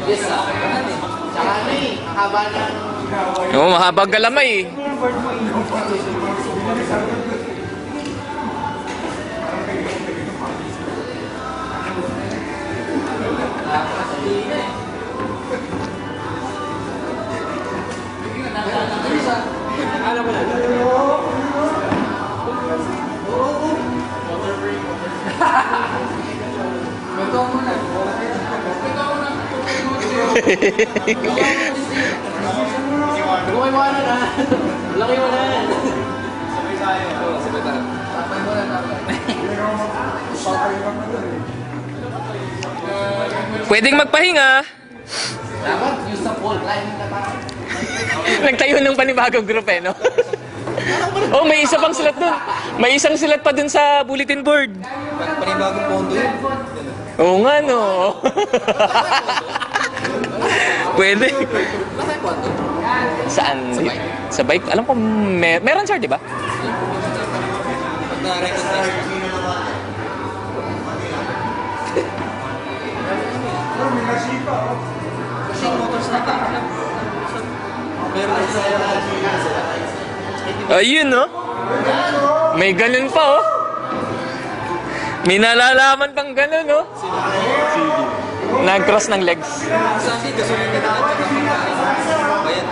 Yes, tsaka ano eh, mahaba ng... Oo, mahabang galamay eh. Alam mo na. Ito mo na. Lumay mo na na. Laki mo na. Sabay tayo. Sabay tayo. Tapay mo na, tapay. Pwedeng magpahinga. Dapat use the full climbing na tayo. Nagtayo ng panibagong group eh, no? Oh, may isa pang sulat dun. May isang sulat pa dun sa bulletin board. Panibagong pondo yun. Oo nga, no? Pwede. Bakit pondo? Saan? Sa bike? Sa bike? Alam ko, meron sir, di ba? Pag na-recognize. Kasi motorcycle club. Meron sa... Ayun, no? May ganun pa, oh. May nalalaman pang ganun, no? Nag-cross ng legs. Sa akin, gasolina na at saka pagkain. Bayan.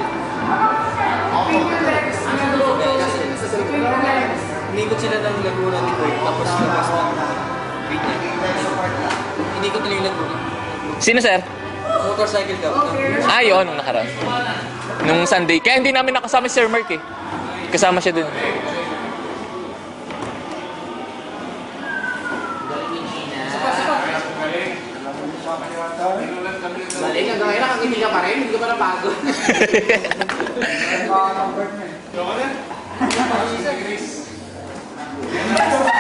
Inikot sila ng Laguna ni Kurt, tapos labas ng Vinya. Inikot nila yung Laguna. Sino, sir? Motorcycle daw. Ah, yun, nung nakaraan. Nung Sunday. Kaya hindi namin nakasama si Sir Mark, eh. Kasama siya dun. Balik, hanggang ngayon nakangiti ka pa rin, hindi ka pa napagod. Ano ka?